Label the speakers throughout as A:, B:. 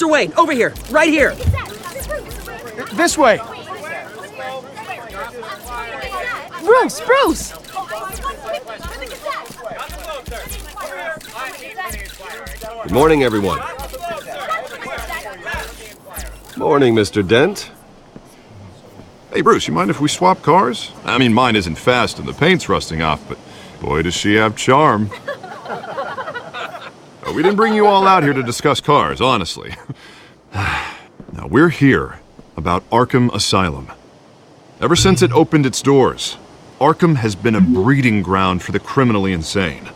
A: Mr. Wayne, over here, right here.
B: This way.
C: Bruce!
D: Good morning, everyone. Morning, Mr. Dent.
E: Hey, Bruce, you mind if we swap cars? I mean, mine isn't fast and the paint's rusting off, but boy, does she have charm. We didn't bring you all out here to discuss cars, honestly. Now, we're here about Arkham Asylum. Ever since it opened its doors, Arkham has been a breeding ground for the criminally insane.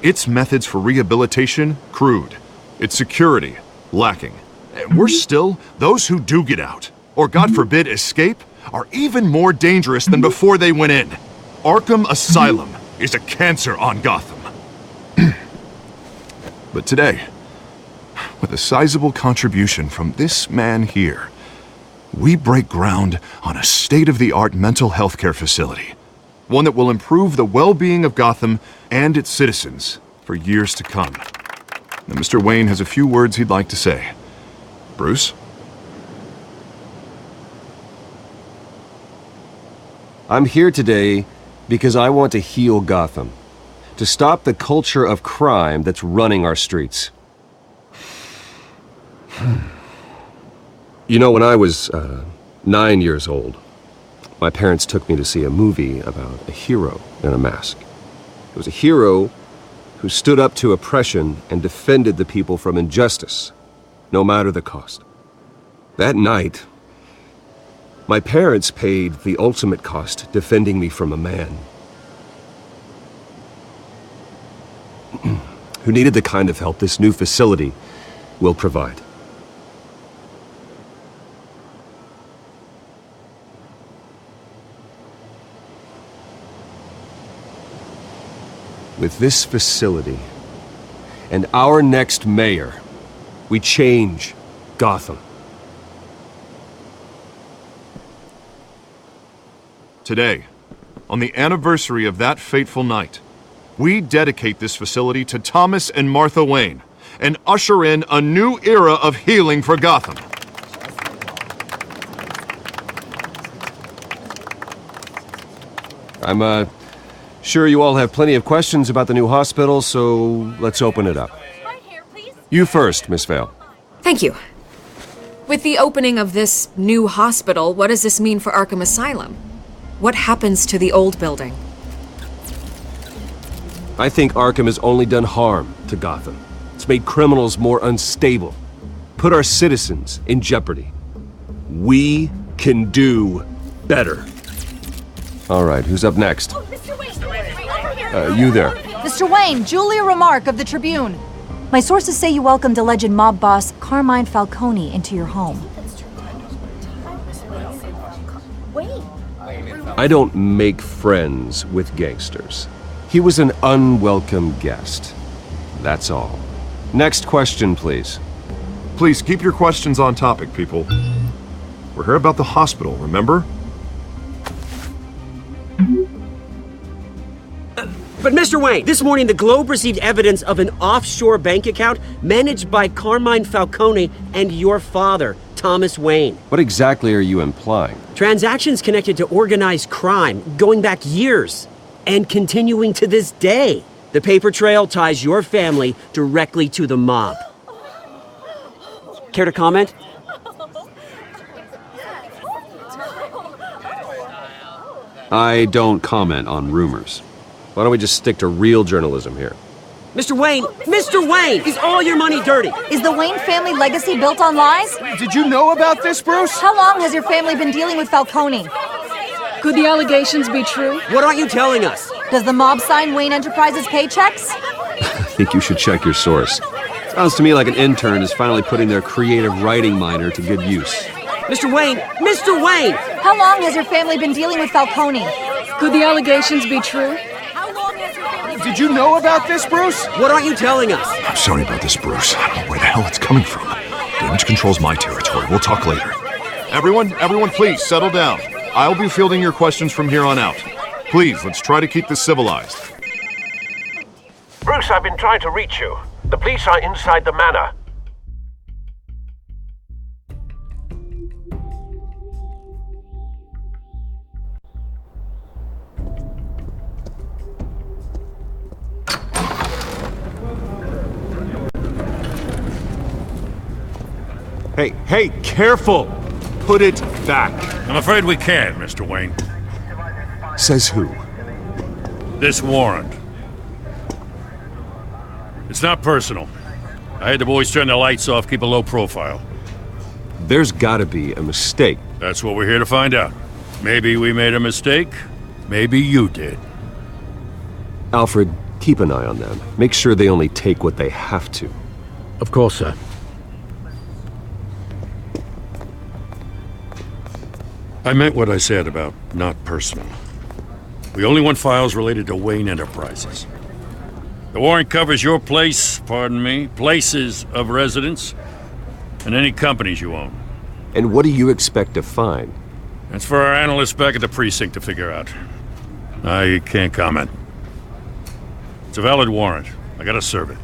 E: Its methods for rehabilitation, crude. Its security, lacking. And worse still, those who do get out, or God forbid escape, are even more dangerous than before they went in. Arkham Asylum is a cancer on Gotham. But today, with a sizable contribution from this man here, we break ground on a state-of-the-art mental health care facility. One that will improve the well-being of Gotham and its citizens for years to come. Now, Mr. Wayne has a few words he'd like to say. Bruce?
D: I'm here today because I want to heal Gotham. To stop the culture of crime that's running our streets. You know, when I was 9 years old, my parents took me to see a movie about a hero in a mask. It was a hero who stood up to oppression and defended the people from injustice, no matter the cost. That night, my parents paid the ultimate cost defending me from a man who needed the kind of help this new facility will provide. With this facility and our next mayor, we change Gotham.
E: Today, on the anniversary of that fateful night, we dedicate this facility to Thomas and Martha Wayne and usher in a new era of healing for Gotham.
D: I'm sure you all have plenty of questions about the new hospital, so let's open it up. You first, Miss Vale.
C: Thank you. With the opening of this new hospital, what does this mean for Arkham Asylum? What happens to the old building?
D: I think Arkham has only done harm to Gotham. It's made criminals more unstable, put our citizens in jeopardy. We can do better. All right, who's up next? You there.
F: Mr. Wayne, Julia Remark of the Tribune. My sources say you welcomed alleged mob boss Carmine Falcone into your home.
D: I don't make friends with gangsters. He was an unwelcome guest. That's all. Next question, please.
E: Please keep your questions on topic, people. We're here about the hospital, remember?
A: But Mr. Wayne, this morning the Globe received evidence of an offshore bank account managed by Carmine Falcone and your father, Thomas Wayne.
D: What exactly are you implying?
A: Transactions connected to organized crime going back years and continuing to this day. The paper trail ties your family directly to the mob. Care to comment?
D: I don't comment on rumors. Why don't we just stick to real journalism here?
A: Mr. Wayne, is all your money dirty?
F: Is the Wayne family legacy built on lies?
B: Did you know about this, Bruce?
F: How long has your family been dealing with Falcone?
G: Could the allegations be true?
A: What aren't you telling us?
F: Does the mob sign Wayne Enterprises paychecks?
D: I think you should check your source. Sounds to me like an intern is finally putting their creative writing minor to good use.
A: Mr. Wayne!
F: How long has your family been dealing with Falcone?
G: Could the allegations be true?
B: Did you know about this, Bruce?
A: What aren't you telling us?
E: I'm sorry about this, Bruce. I don't know where the hell it's coming from. Damage control's my territory. We'll talk later. Everyone, please settle down. I'll be fielding your questions from here on out. Please, let's try to keep this civilized.
H: Bruce, I've been trying to reach you. The police are inside the manor.
E: Hey, careful! Put it back.
H: I'm afraid we can't, Mr. Wayne.
D: Says who?
H: This warrant. It's not personal. I had the boys turn the lights off, keep a low profile.
D: There's gotta be a mistake.
H: That's what we're here to find out. Maybe we made a mistake. Maybe you did.
D: Alfred, keep an eye on them. Make sure they only take what they have to.
I: Of course, sir.
H: I meant what I said about not personal. We only want files related to Wayne Enterprises. The warrant covers your place, pardon me, places of residence, and any companies you own.
D: And what do you expect to find?
H: That's for our analysts back at the precinct to figure out. I can't comment. It's a valid warrant. I gotta serve it.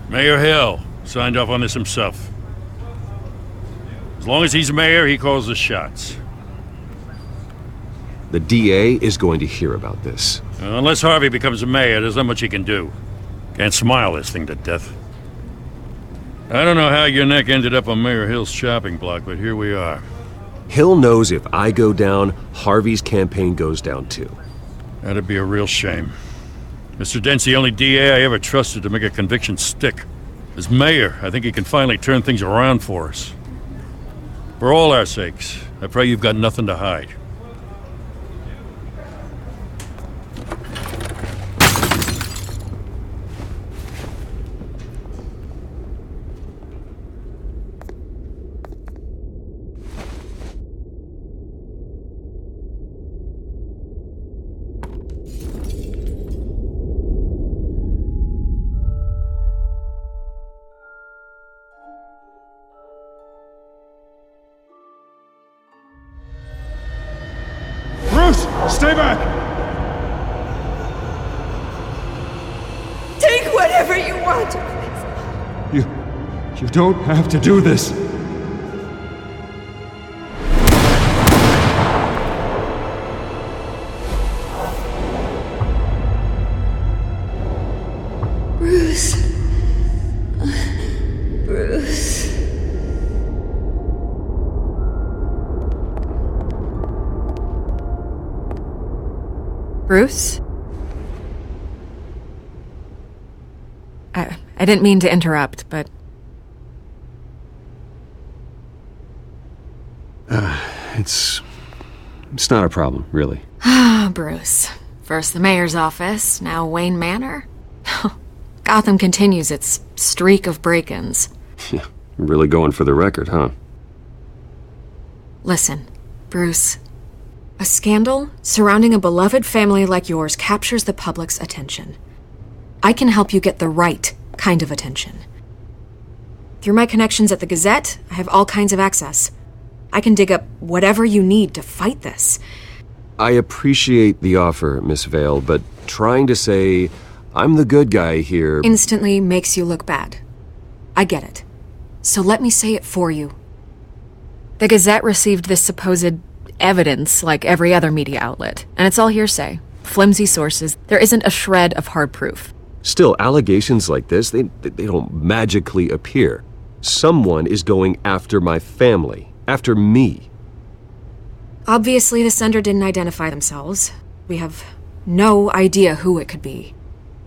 H: Mayor Hill signed off on this himself. As long as he's mayor, he calls the shots.
D: The DA is going to hear about this.
H: Unless Harvey becomes a mayor, there's not much he can do. Can't smile this thing to death. I don't know how your neck ended up on Mayor Hill's chopping block, but here we are.
D: Hill knows if I go down, Harvey's campaign goes down too.
H: That'd be a real shame. Mr. Dent's the only DA I ever trusted to make a conviction stick. As mayor, I think he can finally turn things around for us. For all our sakes, I pray you've got nothing to hide.
B: Bruce, stay back!
J: Take whatever you want.
B: You don't have to do this.
J: Bruce. Bruce.
C: Bruce? I didn't mean to interrupt, but...
D: It's not a problem, really.
C: Ah, Bruce. First the mayor's office, now Wayne Manor. Gotham continues its streak of break-ins.
D: Yeah, really going for the record, huh?
C: Listen, Bruce. A scandal surrounding a beloved family like yours captures the public's attention. I can help you get the right kind of attention. Through my connections at the Gazette, I have all kinds of access. I can dig up whatever you need to fight this.
D: I appreciate the offer, Miss Vale, but trying to say I'm the good guy here...
C: instantly makes you look bad. I get it. So let me say it for you. The Gazette received this supposed evidence like every other media outlet, and it's all hearsay. Flimsy sources. There isn't a shred of hard proof.
D: Still, allegations like this, they don't magically appear. Someone is going after my family. After me.
C: Obviously, the sender didn't identify themselves. We have no idea who it could be.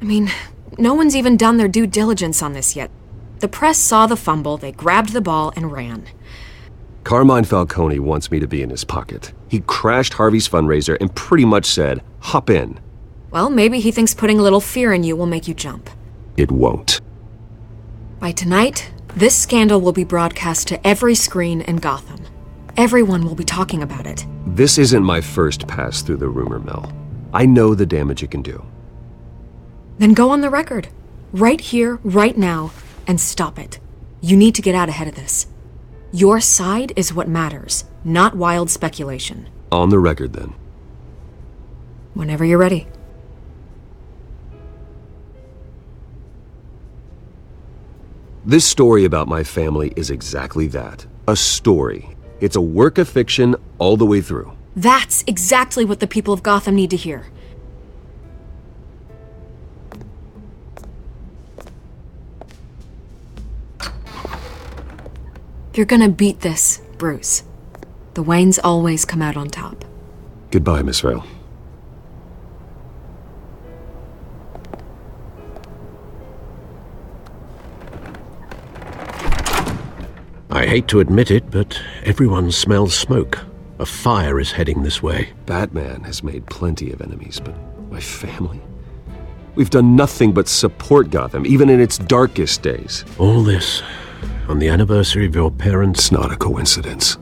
C: I mean, no one's even done their due diligence on this yet. The press saw the fumble, they grabbed the ball and ran.
D: Carmine Falcone wants me to be in his pocket. He crashed Harvey's fundraiser and pretty much said, hop in.
C: Well, maybe he thinks putting a little fear in you will make you jump.
D: It won't.
C: By tonight, this scandal will be broadcast to every screen in Gotham. Everyone will be talking about it.
D: This isn't my first pass through the rumor mill. I know the damage it can do.
C: Then go on the record. Right here, right now, and stop it. You need to get out ahead of this. Your side is what matters, not wild speculation.
D: On the record, then.
C: Whenever you're ready.
D: This story about my family is exactly that. A story. It's a work of fiction all the way through.
C: That's exactly what the people of Gotham need to hear. You're gonna beat this, Bruce. The Waynes always come out on top.
D: Goodbye, Miss Vale.
I: I hate to admit it, but everyone smells smoke. A fire is heading this way.
D: Batman has made plenty of enemies, but my family? We've done nothing but support Gotham, even in its darkest days.
I: All this on the anniversary of your parents'...
D: It's not a coincidence.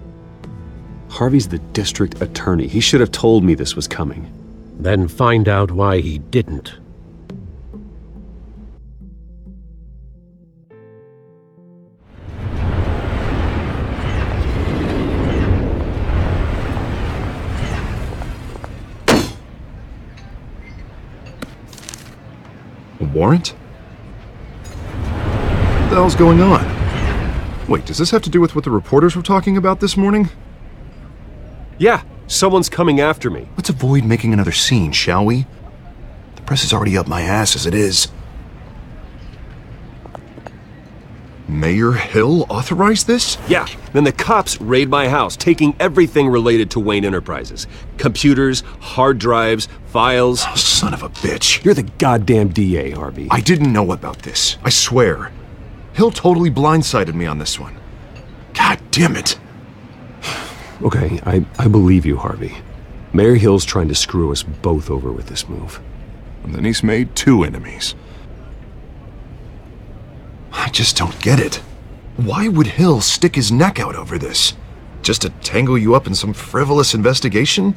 D: Harvey's the district attorney. He should have told me this was coming.
I: Then find out why he didn't.
E: A warrant? What the hell's going on? Wait, does this have to do with what the reporters were talking about this morning?
D: Yeah, someone's coming after me.
E: Let's avoid making another scene, shall we? The press is already up my ass as it is. Mayor Hill authorized this?
D: Yeah, then the cops raid my house, taking everything related to Wayne Enterprises. Computers, hard drives, files.
E: Oh, son of a bitch.
D: You're the goddamn DA, Harvey.
E: I didn't know about this. I swear. Hill totally blindsided me on this one. God damn it.
D: Okay, I believe you, Harvey. Mayor Hill's trying to screw us both over with this move.
E: And then he's made 2 enemies. I just don't get it. Why would Hill stick his neck out over this? Just to tangle you up in some frivolous investigation?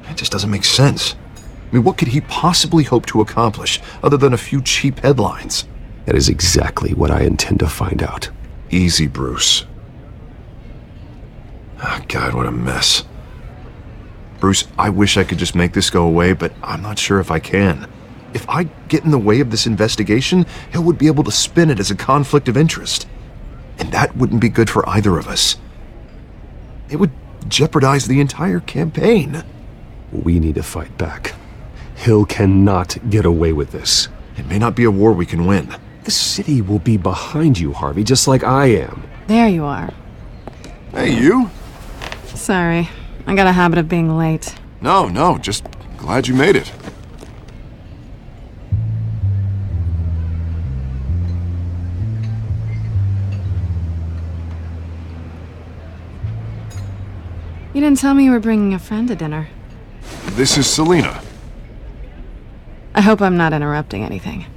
E: It just doesn't make sense. I mean, what could he possibly hope to accomplish other than a few cheap headlines?
D: That is exactly what I intend to find out.
E: Easy, Bruce. Oh, God, what a mess. Bruce, I wish I could just make this go away, but I'm not sure if I can. If I get in the way of this investigation, Hill would be able to spin it as a conflict of interest. And that wouldn't be good for either of us. It would jeopardize the entire campaign.
D: We need to fight back. Hill cannot get away with this.
E: It may not be a war we can win.
D: The city will be behind you, Harvey, just like I am.
K: There you are.
E: Hey, you?
K: Sorry, I got a habit of being late.
E: No, just glad you made it.
K: You didn't tell me you were bringing a friend to dinner.
E: This is Selina.
K: I hope I'm not interrupting anything.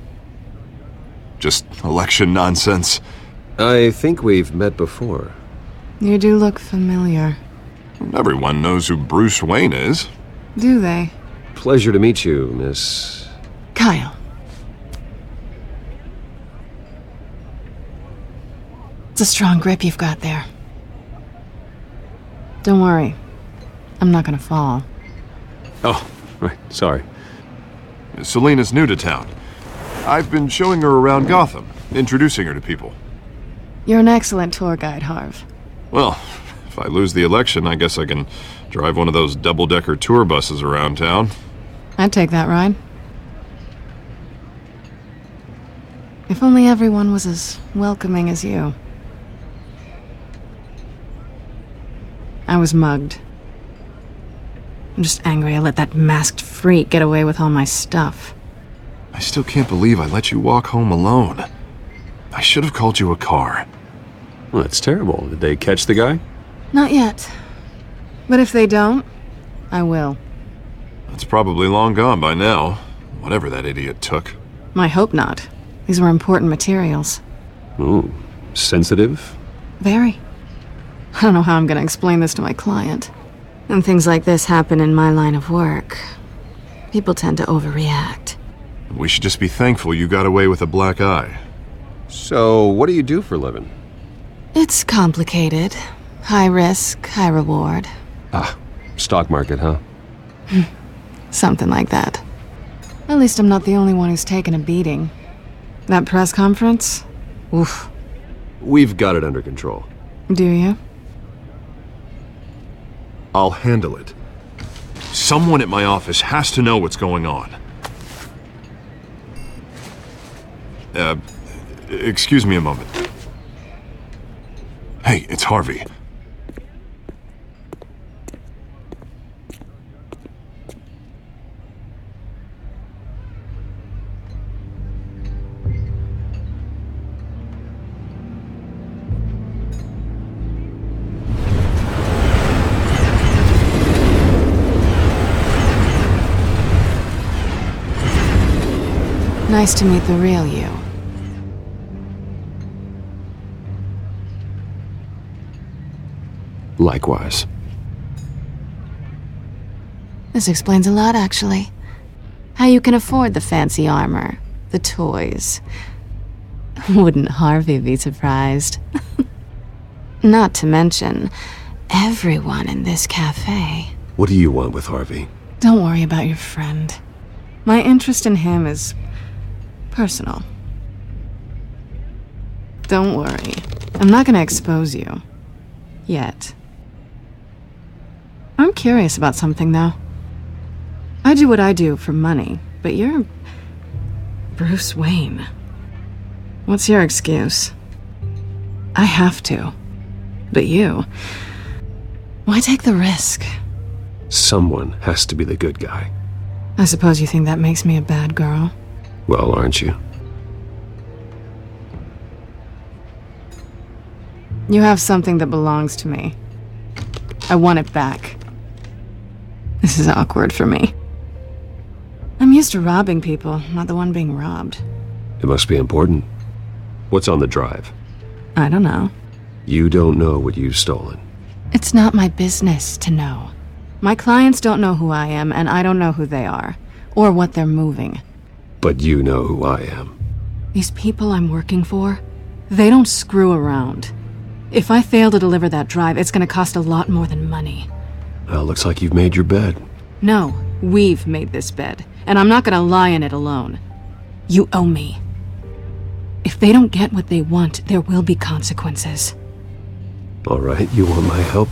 E: Just election nonsense.
D: I think we've met before.
K: You do look familiar.
E: Everyone knows who Bruce Wayne is.
K: Do they?
D: Pleasure to meet you, Miss...
K: Kyle. It's a strong grip you've got there. Don't worry. I'm not gonna fall.
D: Oh, right, sorry.
E: Selina's new to town. I've been showing her around Gotham, introducing her to people.
K: You're an excellent tour guide, Harv.
E: Well, if I lose the election, I guess I can drive one of those double-decker tour buses around town.
K: I'd take that ride. If only everyone was as welcoming as you. I was mugged. I'm just angry I let that masked freak get away with all my stuff.
E: I still can't believe I let you walk home alone. I should have called you a car.
D: Well, that's terrible. Did they catch the guy?
K: Not yet. But if they don't, I will.
E: It's probably long gone by now, whatever that idiot took.
K: I hope not. These were important materials.
D: Ooh, sensitive?
K: Very. I don't know how I'm gonna explain this to my client. When things like this happen in my line of work, people tend to overreact.
E: We should just be thankful you got away with a black eye.
D: So, what do you do for a living?
K: It's complicated. High risk, high reward.
D: Ah, stock market, huh?
K: Something like that. At least I'm not the only one who's taken a beating. That press conference? Oof.
D: We've got it under control.
K: Do you?
E: I'll handle it. Someone at my office has to know what's going on. Excuse me a moment. Hey, it's Harvey.
K: Nice to meet the real you.
D: Likewise.
K: This explains a lot, actually. How you can afford the fancy armor, the toys. Wouldn't Harvey be surprised? Not to mention, everyone in this cafe.
D: What do you want with Harvey?
K: Don't worry about your friend. My interest in him is personal. Don't worry. I'm not gonna expose you. Yet. I'm curious about something, though. I do what I do for money, but you're Bruce Wayne. What's your excuse? I have to. But you... why take the risk?
D: Someone has to be the good guy.
K: I suppose you think that makes me a bad girl?
D: Well, aren't you?
K: You have something that belongs to me. I want it back. This is awkward for me. I'm used to robbing people, not the one being robbed.
D: It must be important. What's on the drive?
K: I don't know.
D: You don't know what you've stolen.
K: It's not my business to know. My clients don't know who I am, and I don't know who they are, or what they're moving.
D: But you know who I am.
K: These people I'm working for, they don't screw around. If I fail to deliver that drive, it's gonna cost a lot more than money.
D: Well, looks like you've made your bed.
K: No, we've made this bed, and I'm not gonna lie in it alone. You owe me. If they don't get what they want, there will be consequences.
D: All right, you want my help?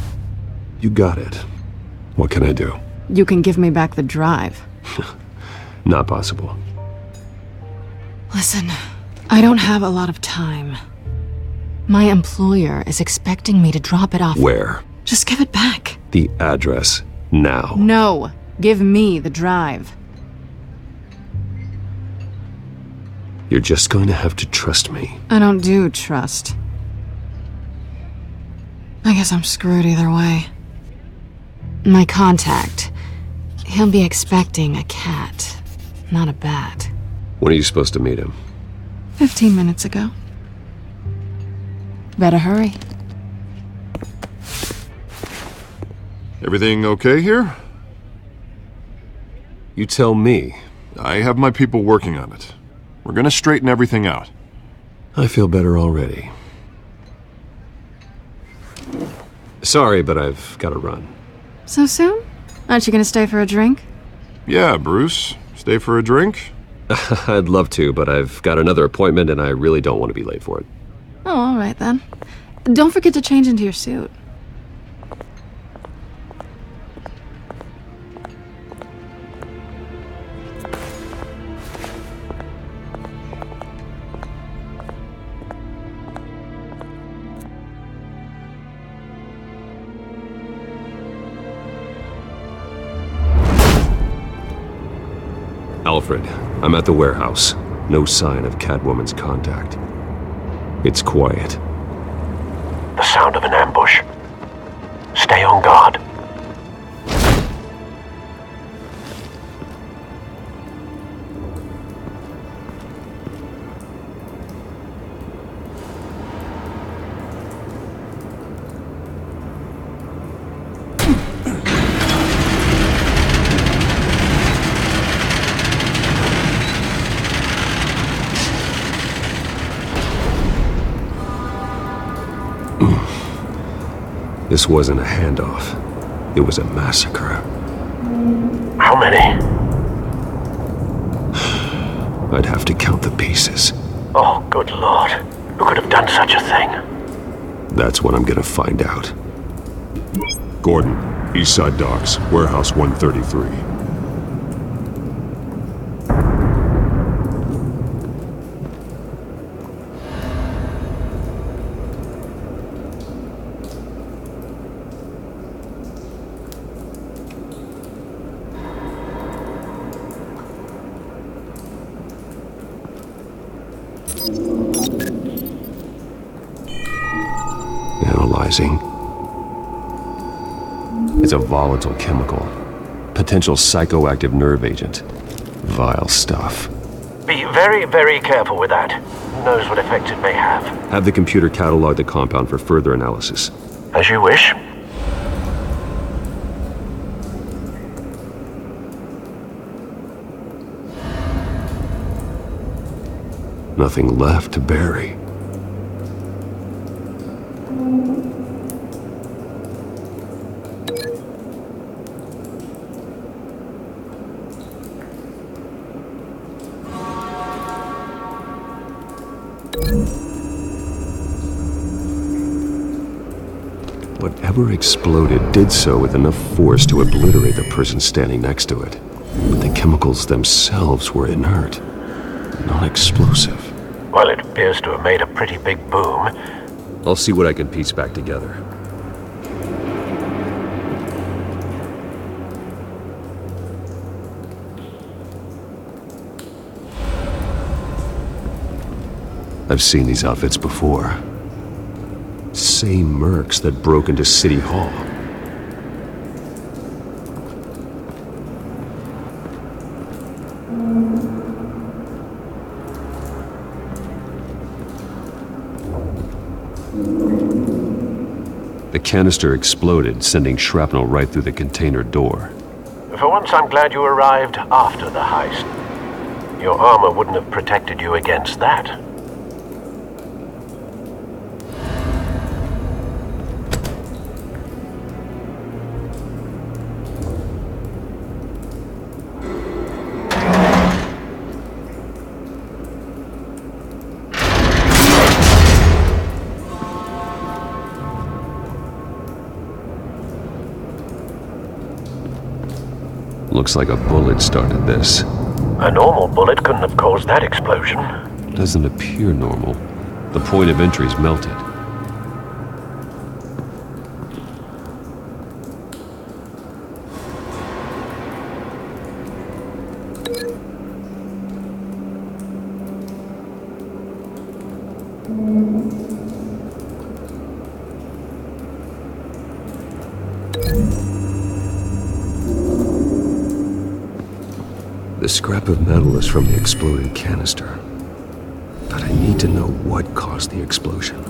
D: You got it. What can I do?
K: You can give me back the drive.
D: Not possible.
K: Listen, I don't have a lot of time. My employer is expecting me to drop it off.
D: Where?
K: Just give it back.
D: The address, now.
K: No, give me the drive.
D: You're just going to have to trust me.
K: I don't do trust. I guess I'm screwed either way. My contact, he'll be expecting a cat, not a bat.
D: When are you supposed to meet him?
K: 15 minutes ago. Better hurry.
E: Everything okay here?
D: You tell me.
E: I have my people working on it. We're gonna straighten everything out.
D: I feel better already. Sorry, but I've got to run.
K: So soon? Aren't you gonna stay for a drink?
E: Yeah, Bruce. Stay for a drink?
D: I'd love to, but I've got another appointment and I really don't want to be late for it.
K: Oh, all right then. Don't forget to change into your suit.
D: Alfred, I'm at the warehouse. No sign of Catwoman's contact. It's quiet.
I: The sound of an ambush. Stay on guard.
D: This wasn't a handoff. It was a massacre.
I: How many?
D: I'd have to count the pieces.
I: Oh, good lord. Who could have done such a thing?
D: That's what I'm gonna find out.
B: Gordon, Eastside Docks, Warehouse 133.
D: a volatile chemical. Potential psychoactive nerve agent. Vile stuff.
I: Be very, very careful with that. Who knows what effects it may have.
D: Have the computer catalog the compound for further analysis.
I: As you wish.
D: Nothing left to bury. Whatever exploded did so with enough force to obliterate the person standing next to it. But the chemicals themselves were inert, non-explosive.
I: Well, it appears to have made a pretty big boom.
D: I'll see what I can piece back together. I've seen these outfits before. Same mercs that broke into City Hall. The canister exploded, sending shrapnel right through the container door.
I: For once, I'm glad you arrived after the heist. Your armor wouldn't have protected you against that.
D: Looks like a bullet started this.
I: A normal bullet couldn't have caused that explosion.
D: Doesn't appear normal. The point of entry's melted. The scrap of metal is from the exploded canister. But I need to know what caused the explosion.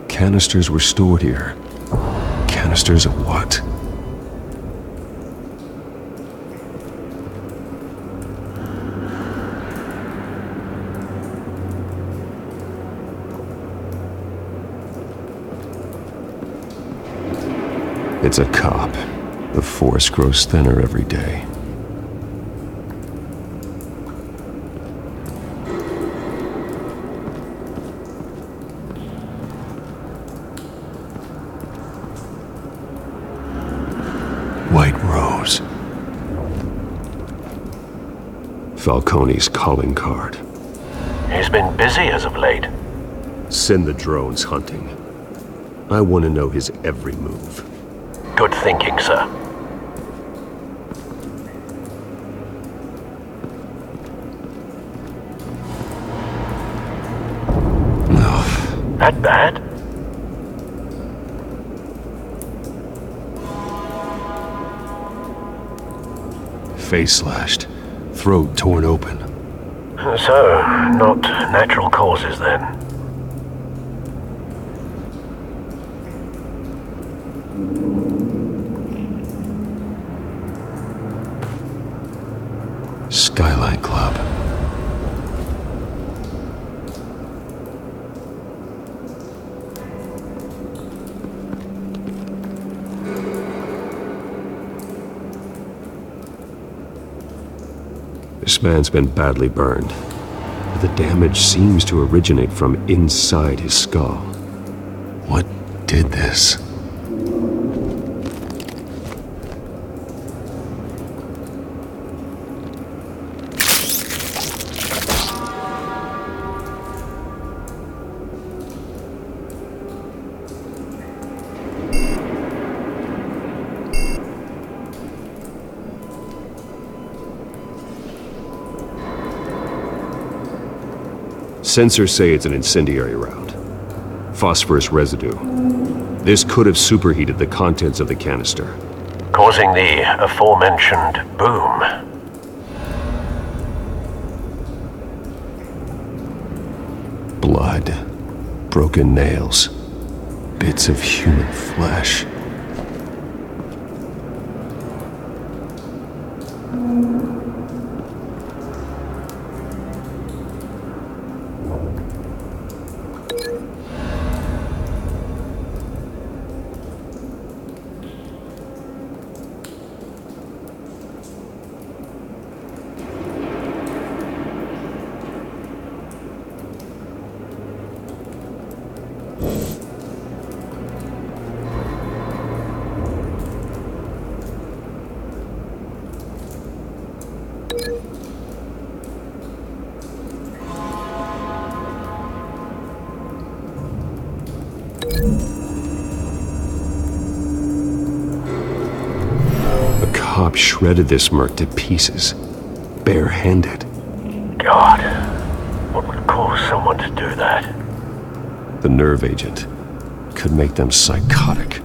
D: Canisters were stored here. Canisters of what? It's a cop. The force grows thinner every day. White Rose. Falcone's calling card.
I: He's been busy as of late.
D: Send the drones hunting. I want to know his every move.
I: Good thinking, sir.
D: No.
I: That bad?
D: Face slashed. Throat torn open.
I: So, not natural causes then.
D: Skyline Club. This man's been badly burned, but the damage seems to originate from inside his skull. What did this? Sensors say it's an incendiary round. Phosphorus residue. This could have superheated the contents of the canister,
I: causing the aforementioned boom.
D: Blood, broken nails, bits of human flesh. A cop shredded this merc to pieces, barehanded.
I: God, what would cause someone to do that?
D: The nerve agent could make them psychotic.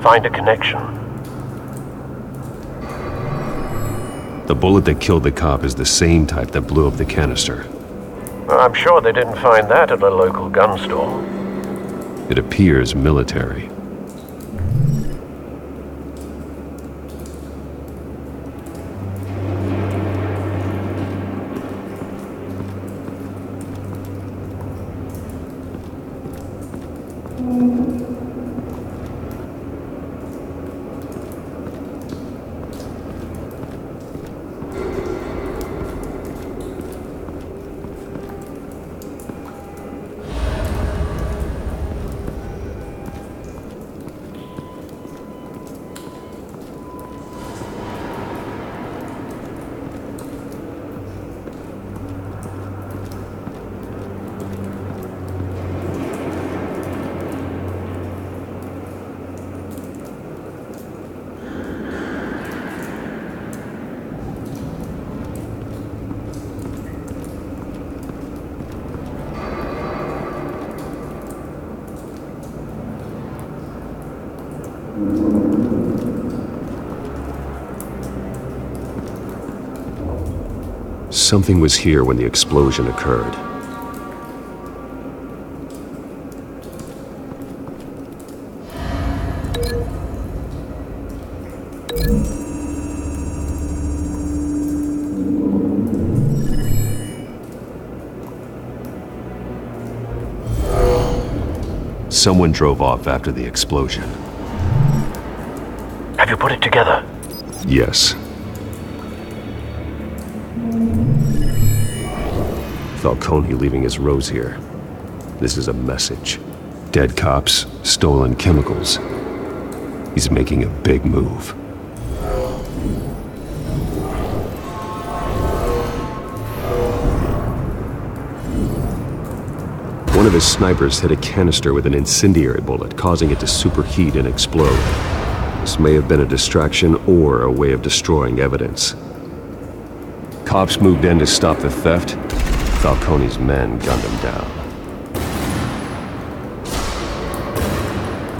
I: Find a connection.
D: The bullet that killed the cop is the same type that blew up the canister.
I: I'm sure they didn't find that at a local gun store.
D: It appears military. Something was here when the explosion occurred. someone drove off after the explosion.
I: Have you put it together?
D: Yes. Falcone leaving his rose here. This is a message. Dead cops, stolen chemicals. He's making a big move. One of his snipers hit a canister with an incendiary bullet, causing it to superheat and explode. This may have been a distraction or a way of destroying evidence. Cops moved in to stop the theft. Falcone's men gunned him down.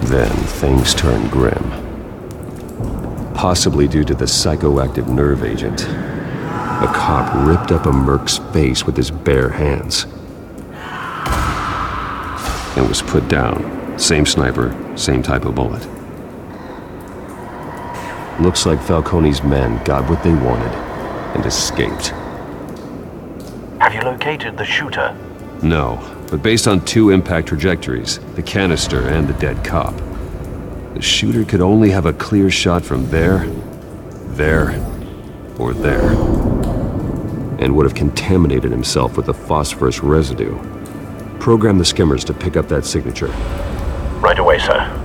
D: Then things turned grim. Possibly due to the psychoactive nerve agent. A cop ripped up a merc's face with his bare hands. And was put down. Same sniper, same type of bullet. Looks like Falcone's men got what they wanted and escaped.
I: Have you located the shooter?
D: No, but based on 2 impact trajectories, the canister and the dead cop, the shooter could only have a clear shot from there, or there, and would have contaminated himself with the phosphorus residue. Program the skimmers to pick up that signature.
I: Right away, sir.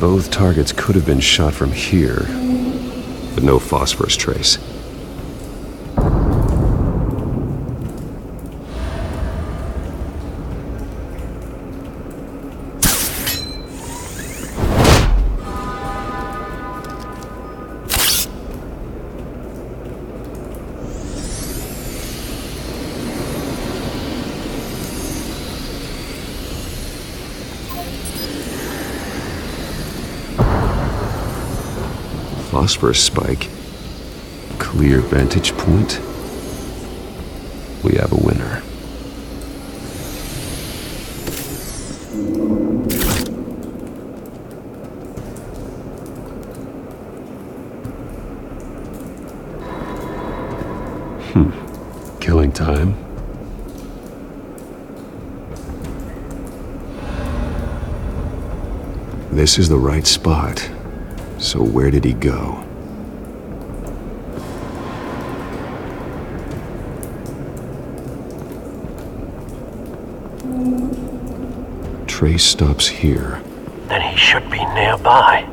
D: Both targets could have been shot from here, but no phosphorus trace. Phosphorus spike. Clear vantage point. We have a winner. Killing time. This is the right spot. So where did he go? Trace stops here.
I: Then he should be nearby.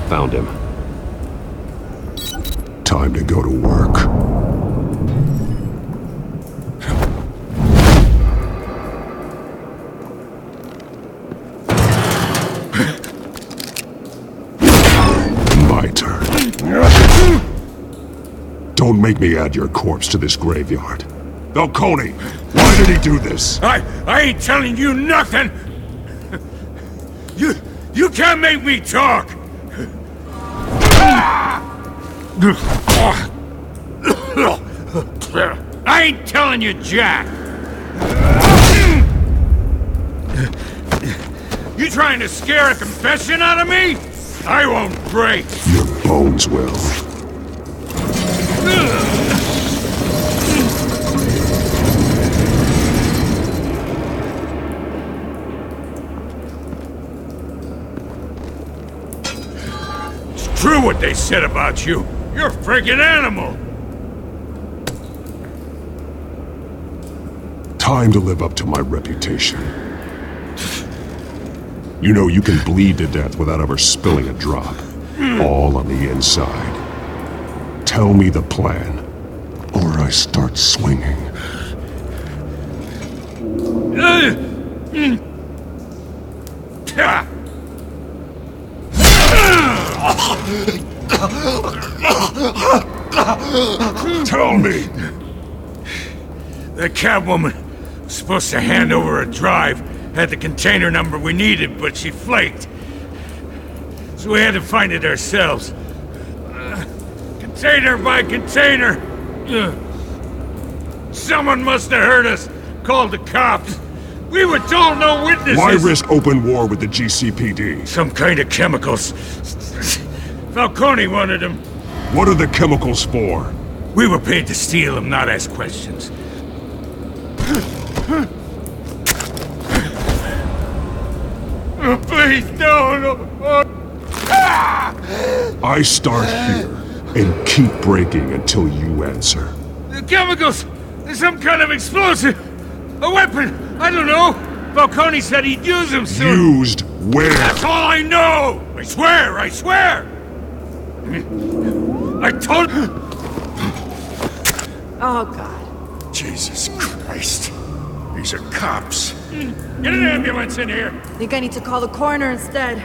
D: Found him.
B: Time to go to work. Don't make me add your corpse to this graveyard. Falcone, why did he do this?
H: I ain't telling you nothing! You can't make me talk! I ain't telling you jack! You trying to scare a confession out of me? I won't break!
B: Your bones will.
H: It's true what they said about you. You're a freaking animal!
B: Time to live up to my reputation. You know you can bleed to death without ever spilling a drop. All on the inside. Tell me the plan, or I start swinging. Tell me!
H: The Catwoman was supposed to hand over a drive, had the container number we needed, but she flaked.
L: so we had to find it ourselves. Container by container. Someone must have heard us, called the cops. We were told no witnesses.
B: Why risk open war with the GCPD?
L: Some kind of chemicals. Falcone wanted them.
B: What are the chemicals for?
L: We were paid to steal them, not ask questions. Oh, please, no.
B: I start here and keep breaking until you answer.
L: The chemicals! There's some kind of explosive! A weapon! I don't know! Falcone said he'd use them soon!
B: Used where?
L: That's all I know! I swear! I told...
F: Oh, God.
L: Jesus Christ. These are cops. Get an ambulance in here!
F: I think I need to call the coroner instead.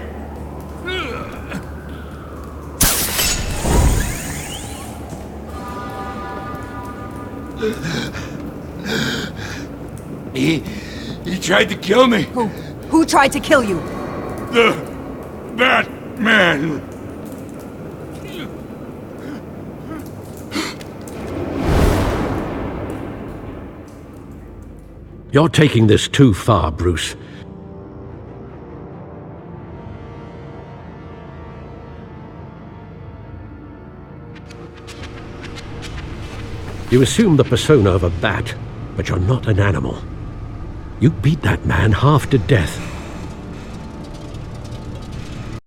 L: He tried to kill me.
F: Who tried to kill you?
L: The Batman.
I: You're taking this too far, Bruce. You assume the persona of a bat, but you're not an animal. You beat that man half to death.